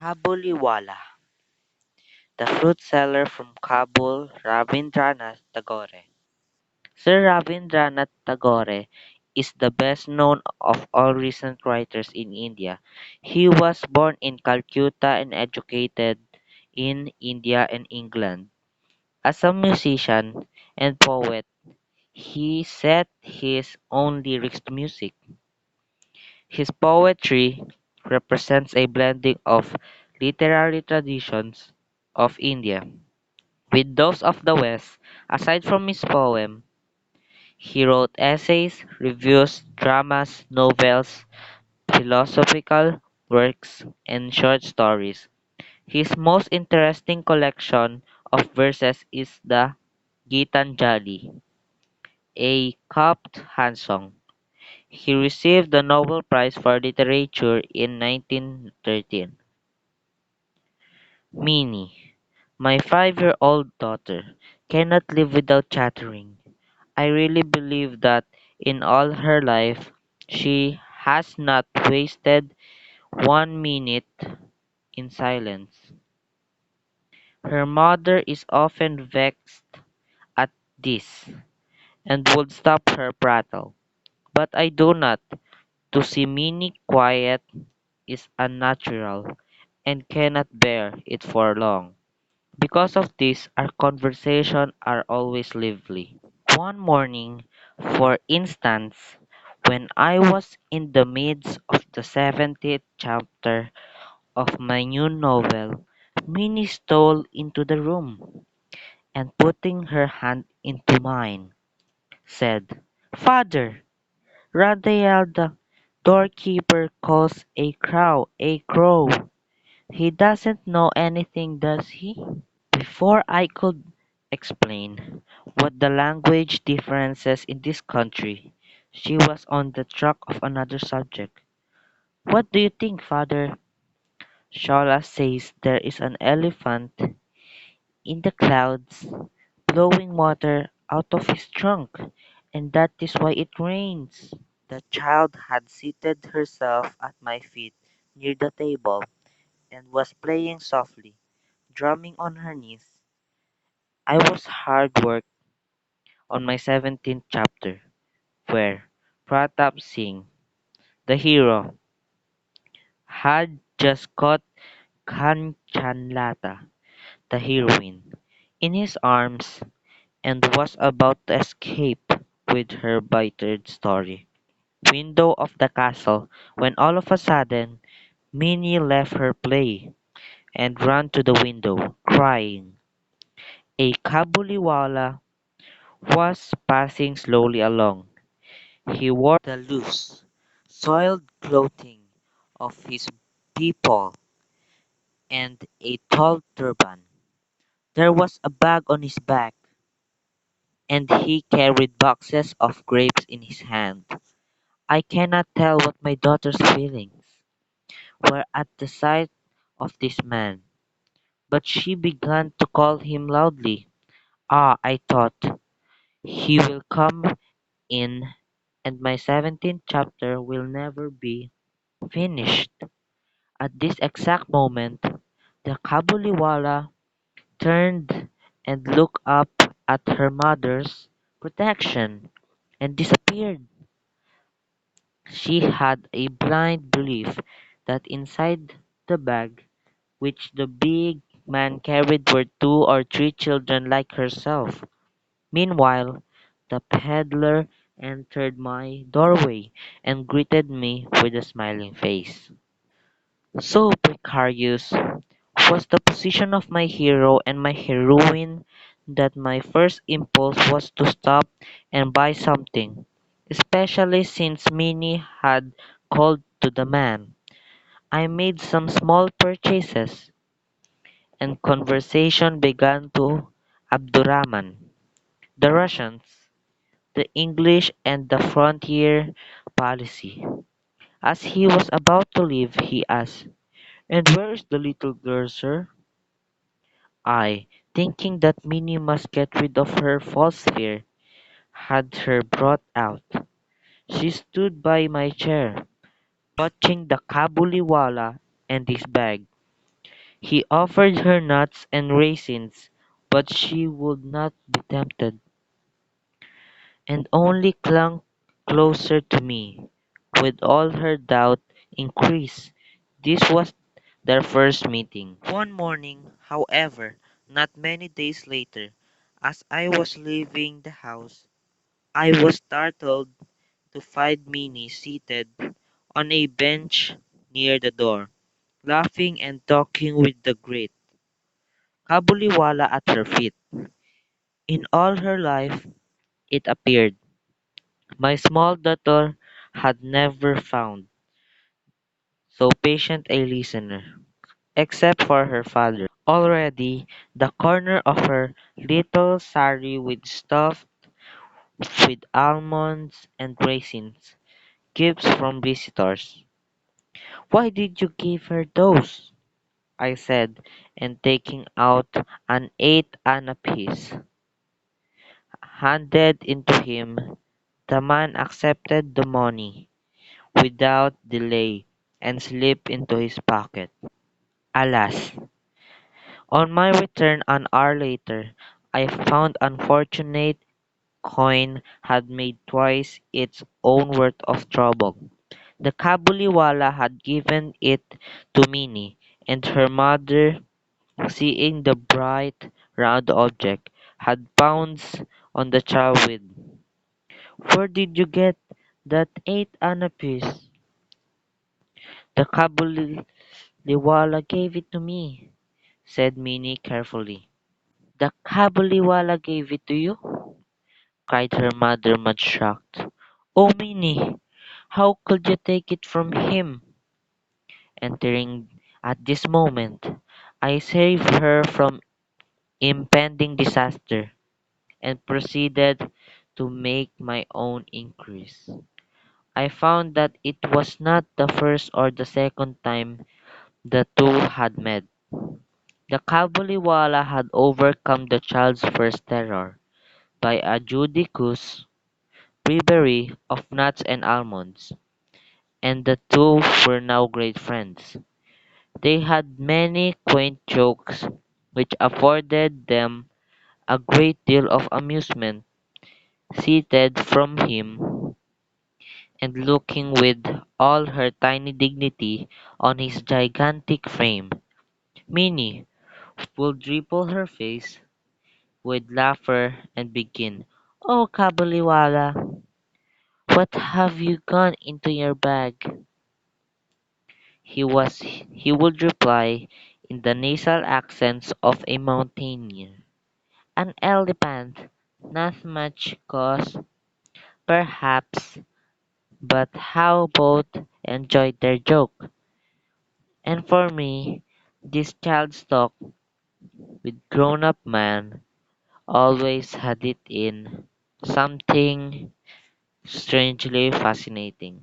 Cabulliwalah, the fruit seller from Kabul, Rabindranath Tagore. Sir Rabindranath Tagore is the best known of all recent writers in India. He was born in Calcutta and educated in India and England. As a musician and poet, he set his own lyrics to music. His poetry represents a blending of literary traditions of India with those of the West. Aside from his poem, he wrote essays, reviews, dramas, novels, philosophical works, and short stories. His most interesting collection of verses is the Gitanjali, a coupled song. He received the Nobel Prize for Literature in 1913. Minnie, my 5-year-old daughter, cannot live without chattering. I really believe that in all her life she has not wasted 1 minute in silence. Her mother is often vexed at this and would stop her prattle. But I do not. To see Minnie quiet is unnatural and cannot bear it for long. Because of this, our conversations are always lively. One morning, for instance, when I was in the midst of the 70th chapter of my new novel, Minnie stole into the room and putting her hand into mine, said, "Father, Radael the doorkeeper calls a crow a crow. He doesn't know anything, does he?" Before I could explain what the language differences in this country, she was on the track of another subject. "What do you think, father? Shola says there is an elephant in the clouds blowing water out of his trunk, and that is why it rains." The child had seated herself at my feet near the table and was playing softly, drumming on her knees. I was hard work on my 17th chapter, where Pratap Singh, the hero, had just caught Kanchanlata, the heroine, in his arms and was about to escape with her by third story window of the castle when all of a sudden Minnie left her play and ran to the window, crying. A Cabulliwalah was passing slowly along. He wore the loose, soiled clothing of his people and a tall turban. There was a bag on his back, and he carried boxes of grapes in his hand. I cannot tell what my daughter's feelings were at the sight of this man, but she began to call him loudly. Ah, I thought, he will come in, and my 17th chapter will never be finished. At this exact moment, the Kabuliwala turned and looked up at her mother's protection and disappeared. She had a blind belief that inside the bag which the big man carried were 2 or 3 children like herself. Meanwhile, the peddler entered my doorway and greeted me with a smiling face. So precarious was the position of my hero and my heroine that my first impulse was to stop and buy something, especially since Minnie had called to the man. I made some small purchases, and conversation began to Abdurrahman, the Russians, the English, and the frontier policy. As he was about to leave, he asked, "And where is the little girl, sir?" I, thinking that Minnie must get rid of her false fear, had her brought out. She stood by my chair, watching the Kabuliwala and his bag. He offered her nuts and raisins, but she would not be tempted, and only clung closer to me. With all her doubt increased. This was their first meeting. One morning, however, not many days later, as I was leaving the house, I was startled to find Minnie seated on a bench near the door, laughing and talking with the great Cabulliwalah at her feet. In all her life, it appeared, my small daughter had never found so patient a listener, except for her father. Already, the corner of her little sari with stuffed with almonds and raisins, gifts from visitors. Why did you give her those? I said, and taking out an 8 anna piece, handed it to him. The man accepted the money without delay and slipped into his pocket. Alas, on my return an hour later, I found unfortunate coin had made twice its own worth of trouble. The Cabulliwala had given it to Minnie, and her mother, seeing the bright, round object, had pounced on the child with, "Where did you get that 8 anna piece?" "The Cabulliwala gave it to me," said Minnie carefully. "The Cabulliwala gave it to you?" cried her mother, much shocked. "Oh, Minnie, how could you take it from him?" Entering at this moment, I saved her from impending disaster, and proceeded to make my own inquiries. I found that it was not the first or the second time the two had met. The Kabuliwala had overcome the child's first terror by a judicious bribery of nuts and almonds, and the two were now great friends. They had many quaint jokes which afforded them a great deal of amusement, seated from him and looking with all her tiny dignity on his gigantic frame. Minnie would ripple her face with laughter and begin, "Oh, Kabuliwala, what have you gone into your bag?" He would reply in the nasal accents of a mountaineer, "An elephant, not much cause, perhaps, but how both enjoyed their joke." And for me, this child's talk with grown-up man always had it in something strangely fascinating.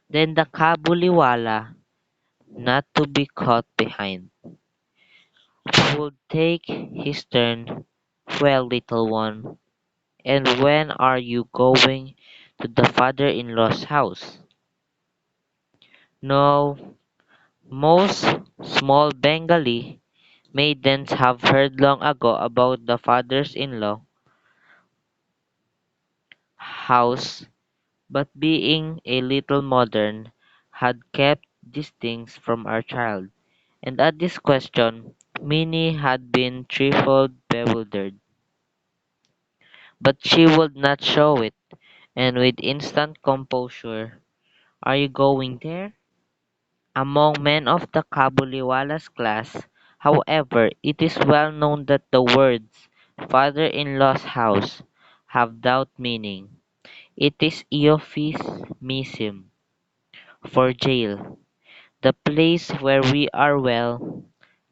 Then the Kabuliwala, not to be caught behind, would take his turn. "Well, little one, and when are you going to the father-in-law's house?" No, most small Bengali maidens have heard long ago about the fathers-in-law house, but being a little modern, had kept these things from our child. And at this question, Minnie had been threefold bewildered. But she would not show it, and with instant composure, "Are you going there?" Among men of the Kabuliwala's class, however, it is well known that the words "father-in-law's house" have double meaning. It is euphemism for jail, the place where we are well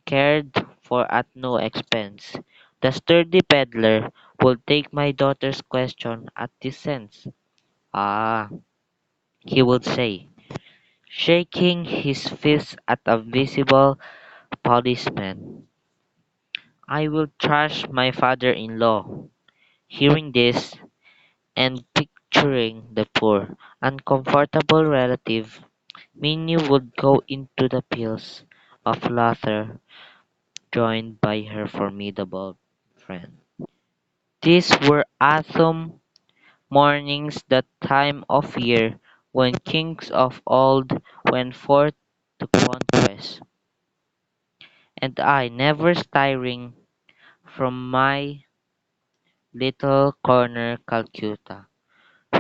cared for at no expense. The sturdy peddler will take my daughter's question at this sense. "Ah," he would say, shaking his fist at a visible policeman, "I will thrash my father-in-law." Hearing this, and picturing the poor, uncomfortable relative, Minnie would go into the pills of laughter joined by her formidable friend. These were autumn mornings, the time of year when kings of old went forth to conquest, and I, never stirring from my little corner Calcutta,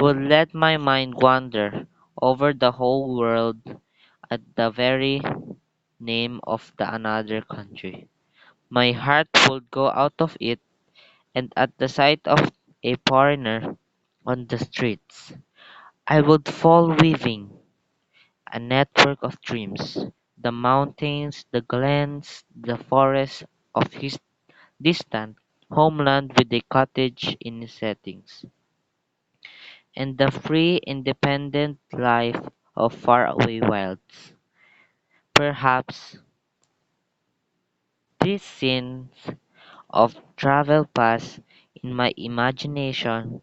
would let my mind wander over the whole world at the very name of the another country. My heart would go out of it, and at the sight of a foreigner on the streets, I would fall weaving a network of dreams, the mountains, the glens, the forests of his distant homeland with a cottage in its settings, and the free, independent life of faraway wilds. Perhaps these scenes of travel pass in my imagination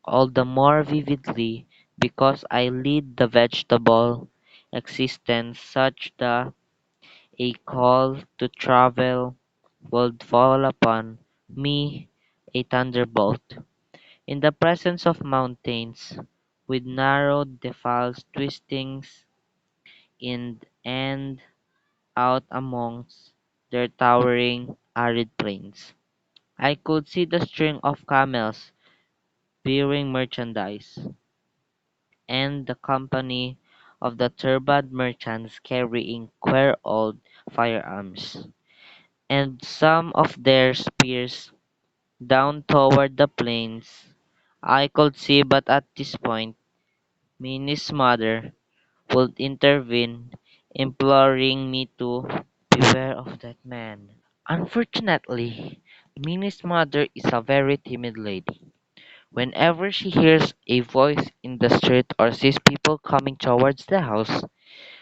all the more vividly because I lead the vegetable existence such that a call to travel would fall upon me a thunderbolt. In the presence of mountains, with narrow defiles twisting in and out amongst their towering arid plains, I could see the string of camels bearing merchandise, and the company of the turbaned merchants carrying queer old firearms, and some of their spears down toward the plains. I could see, but at this point, Minnie's mother would intervene, imploring me to beware of that man. Unfortunately, Minnie's mother is a very timid lady. Whenever she hears a voice in the street or sees people coming towards the house,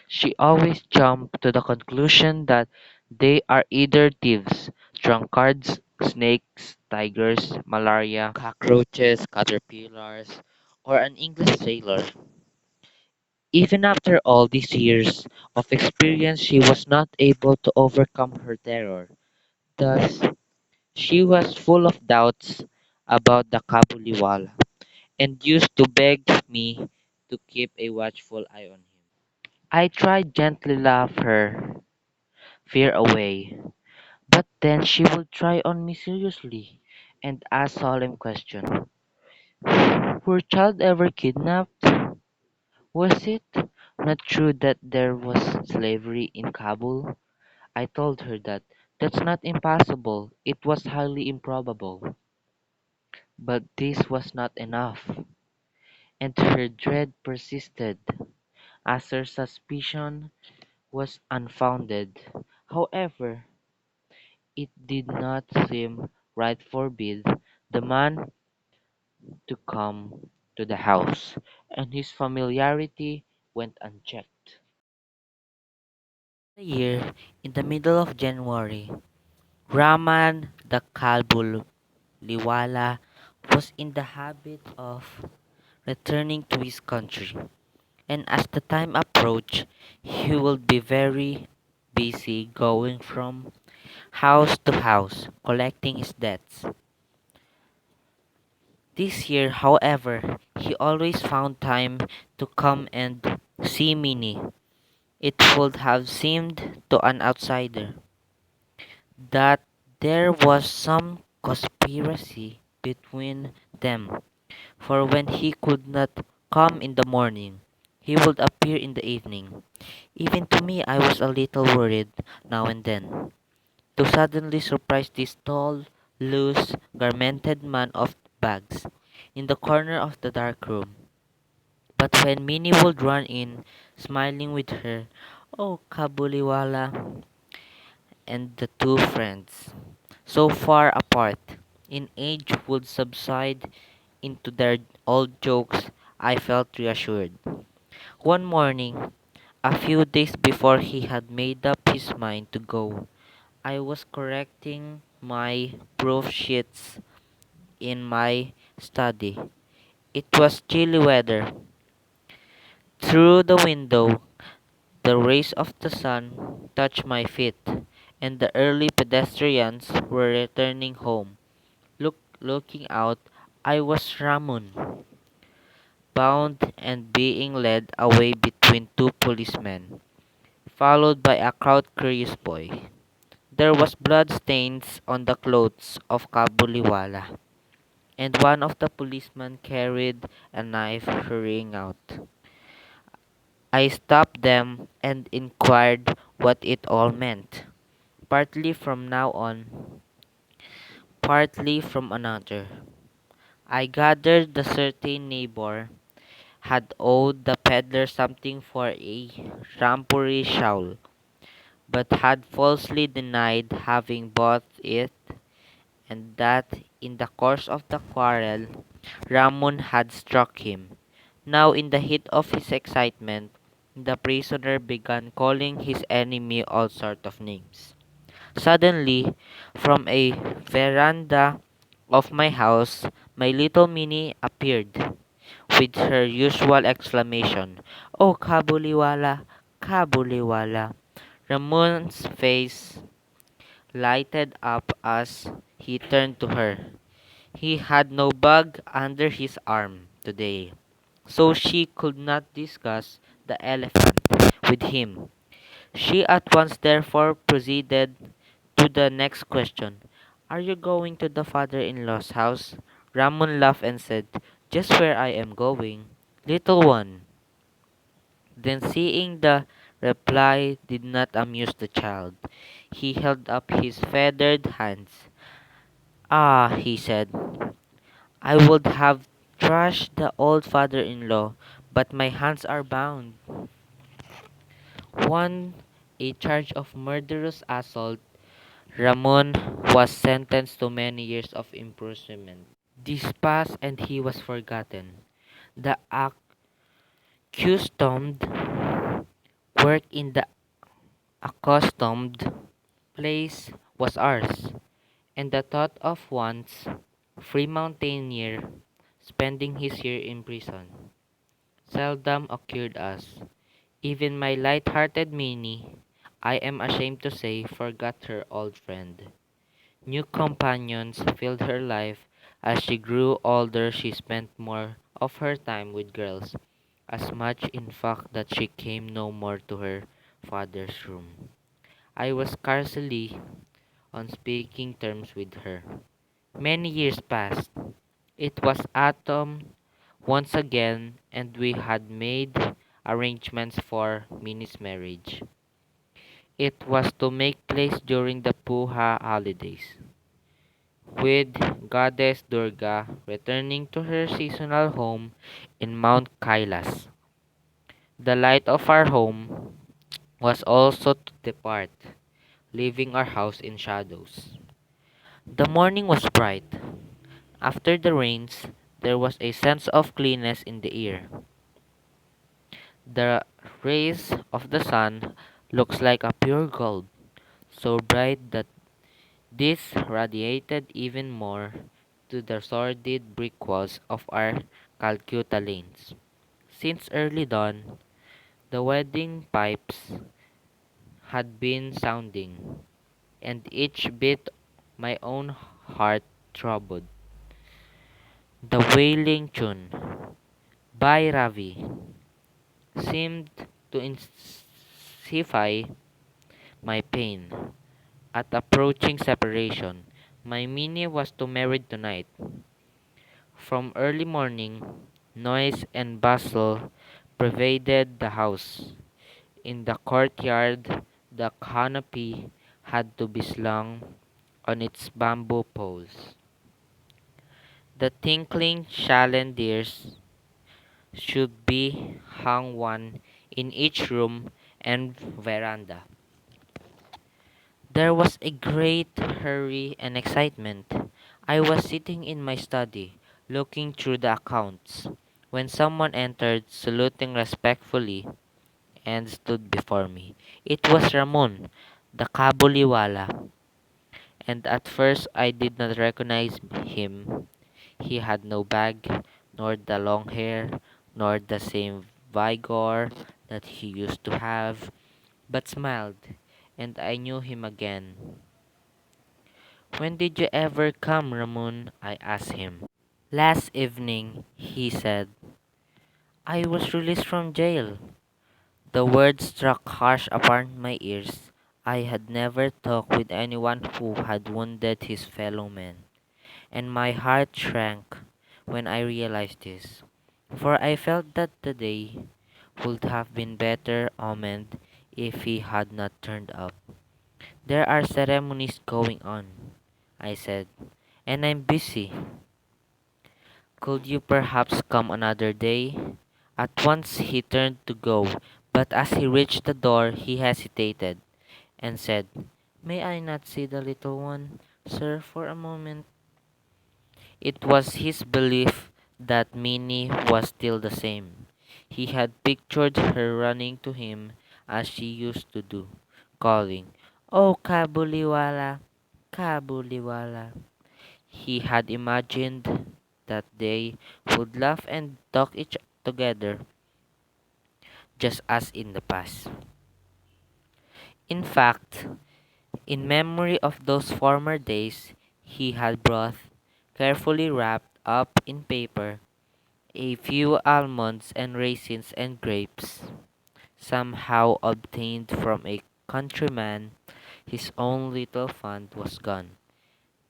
she always jumps to the conclusion that they are either thieves, drunkards, snakes, tigers, malaria, cockroaches, caterpillars, or an English sailor. Even after all these years of experience, she was not able to overcome her terror. Thus, she was full of doubts about the Cabulliwalah, and used to beg me to keep a watchful eye on him. I tried gently laugh her fear away, but then she would try on me seriously and ask solemn question. Were child ever kidnapped? Was it not true that there was slavery in Kabul? I told her that that's not impossible. It was highly improbable. But this was not enough, and her dread persisted, as her suspicion was unfounded. However, it did not seem right forbid the man to come to the house, and his familiarity went unchecked. The year, in the middle of January, Raman the Kalbuliwala was in the habit of returning to his country, and as the time approached, he would be very busy going from house to house collecting his debts. This year, however, he always found time to come and see Minnie. It would have seemed to an outsider that there was some conspiracy between them, for when he could not come in the morning, he would appear in the evening. Even to me, I was a little worried now and then to suddenly surprise this tall, loose, garmented man of bags in the corner of the dark room. But when Minnie would run in, smiling with her, "Oh, Kabuliwala," and the two friends, so far apart in age, would subside into their old jokes, I felt reassured. One morning, a few days before he had made up his mind to go, I was correcting my proof sheets in my study. It was chilly weather. Through the window, The rays of the sun touched my feet, and the early pedestrians were returning home. Looking out, I was Ramon, bound and being led away between two policemen, followed by a crowd curious boy. There was blood stains on the clothes of Cabulliwalah, and one of the policemen carried a knife hurrying out. I stopped them and inquired what it all meant, partly from now on, partly from another. I gathered the certain neighbor had owed the peddler something for a rampuri shawl, but had falsely denied having bought it, and that in the course of the quarrel Ramon had struck him. Now, in the heat of his excitement, the prisoner began calling his enemy all sorts of names. Suddenly, from a veranda of my house, my little Minnie appeared with her usual exclamation, "Oh, Cabulliwalah, Cabulliwalah!" Ramon's face lighted up as he turned to her. He had no bag under his arm today, so she could not discuss the elephant with him. She at once therefore proceeded to the next question. "Are you going to the father-in-law's house?" Ramon laughed and said, "Just where I am going, little one." Then seeing the reply did not amuse the child, he held up his feathered hands. "Ah," he said, "I would have thrashed the old father-in-law, but my hands are bound." One, a charge of murderous assault, Ramon was sentenced to many years of imprisonment. This passed and he was forgotten. The accustomed work in the accustomed place was ours, and the thought of once free mountaineer spending his year in prison seldom occurred us. Even my light-hearted Minnie, I am ashamed to say, forgot her old friend. New companions filled her life. As she grew older, she spent more of her time with girls, as much in fact that she came no more to her father's room. I was scarcely on speaking terms with her. Many years passed. It was autumn once again, and we had made arrangements for Minnie's marriage. It was to make place during the Puja holidays, with Goddess Durga returning to her seasonal home in Mount Kailas. The light of our home was also to depart, leaving our house in shadows. The morning was bright. After the rains, there was a sense of cleanness in the air. The rays of the sun looks like a pure gold, so bright that this radiated even more to the sordid brick walls of our Calcutta lanes. Since early dawn, the wedding pipes had been sounding, and each beat my own heart throbbed. The wailing tune, by Ravi, seemed to intensify my pain at approaching separation. My Minnie was to marry tonight. From early morning, noise and bustle pervaded the house. In the courtyard, the canopy had to be slung on its bamboo poles. The tinkling chandeliers should be hung one in each room and veranda. There was a great hurry and excitement. I was sitting in my study, looking through the accounts, when someone entered, saluting respectfully, and stood before me. It was Ramon, the Cabulliwala, and at first I did not recognize him. He had no bag, nor the long hair, nor the same vigor that he used to have, but smiled, and I knew him again. "When did you ever come, Ramon?" I asked him. "Last evening," he said. "I was released from jail." The words struck harsh upon my ears. I had never talked with anyone who had wounded his fellow man, and my heart shrank when I realized this, for I felt that the day would have been better omened if he had not turned up. "There are ceremonies going on," I said, "and I'm busy. Could you perhaps come another day?" At once he turned to go, but as he reached the door he hesitated and said, "May I not see the little one, sir, for a moment?" It was his belief that Minnie was still the same. He had pictured her running to him as she used to do, calling, "Oh, Cabulliwalah, Cabulliwalah." He had imagined that they would laugh and talk each together just as in the past. In fact, in memory of those former days, he had brought, carefully wrapped up in paper, a few almonds and raisins and grapes, somehow obtained from a countryman. His own little fund was gone,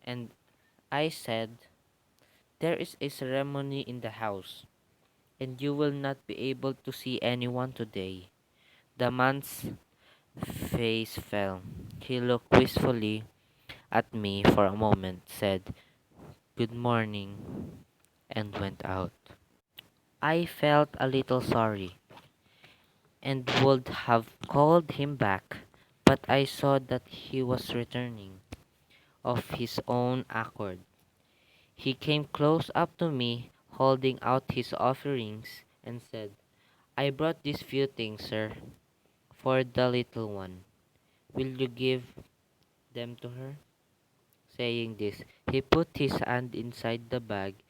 and I said, "There is a ceremony in the house, and you will not be able to see anyone today." The man's face fell. He looked wistfully at me for a moment, said, "Good morning," and went out. I felt a little sorry, and would have called him back, but I saw that he was returning of his own accord. He came close up to me, holding out his offerings, and said, "I brought these few things, sir, for the little one. Will you give them to her?" Saying this, he put his hand inside the bag.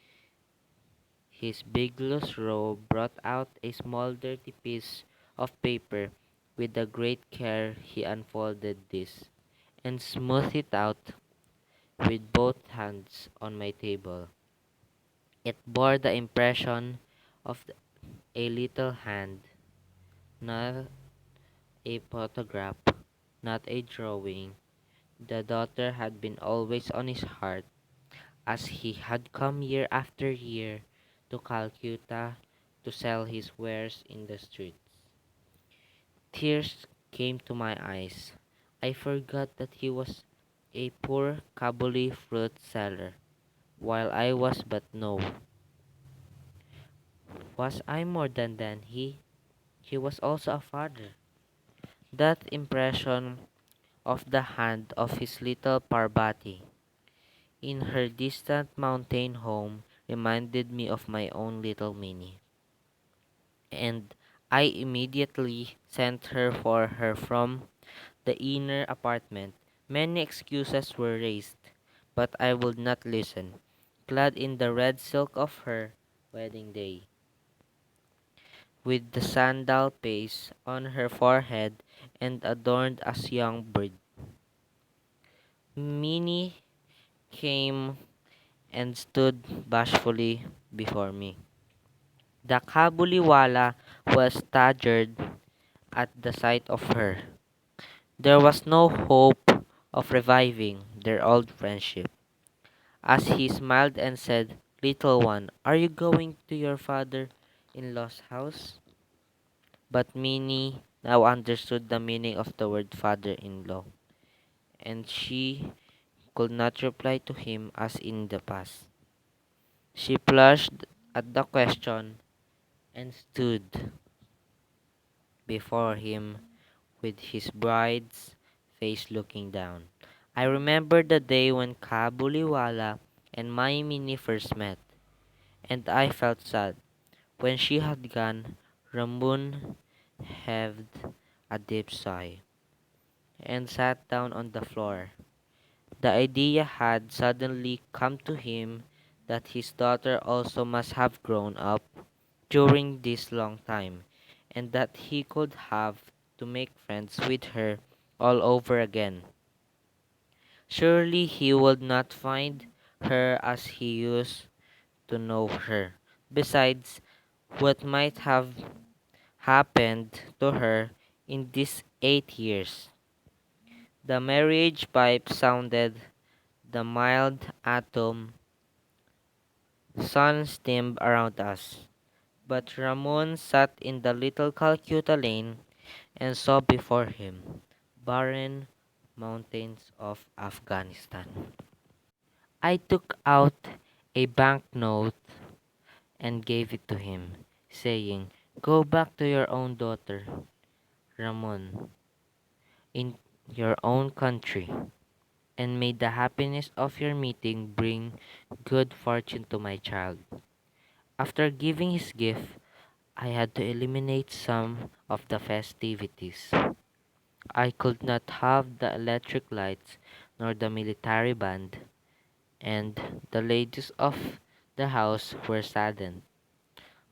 His big loose robe brought out a small dirty piece of paper. With a great care he unfolded this, and smoothed it out with both hands on my table. It bore the impression of a little hand, not a photograph, not a drawing. The daughter had been always on his heart, as he had come year after year to Calcutta to sell his wares in the streets. Tears came to my eyes. I forgot that he was a poor Kabuli fruit seller, while I was but no. Was I more than he? He was also a father. That impression of the hand of his little Parvati in her distant mountain home reminded me of my own little Minnie, and I immediately sent her for her from the inner apartment. Many excuses were raised, but I would not listen. Clad in the red silk of her wedding day, with the sandal paste on her forehead and adorned as young bride, Minnie came and stood bashfully before me. The Cabulliwalah was staggered at the sight of her. There was no hope of reviving their old friendship, as he smiled and said, "Little one, are you going to your father-in-law's house?" But Minnie now understood the meaning of the word father-in-law, and she could not reply to him as in the past. She blushed at the question and stood before him with his bride's face looking down. I remember the day when Kabuliwala and my Minnie first met, and I felt sad. When she had gone, Ramun heaved a deep sigh and sat down on the floor. The idea had suddenly come to him that his daughter also must have grown up during this long time, and that he could have to make friends with her all over again. Surely he would not find her as he used to know her. Besides, what might have happened to her in these 8 years? The marriage pipe sounded, the mild autumn sun steamed around us. But Ramon sat in the little Calcutta lane and saw before him barren mountains of Afghanistan. I took out a banknote and gave it to him, saying, "Go back to your own daughter, Ramon, in your own country, and may the happiness of your meeting bring good fortune to my child." After giving his gift, I had to eliminate some of the festivities. I could not have the electric lights nor the military band, and the ladies of the house were saddened.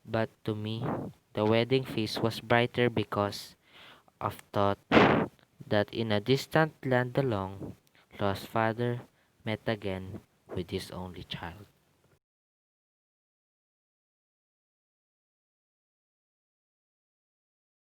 But to me, the wedding feast was brighter because of thought that in a distant land the long lost father met again with his only child.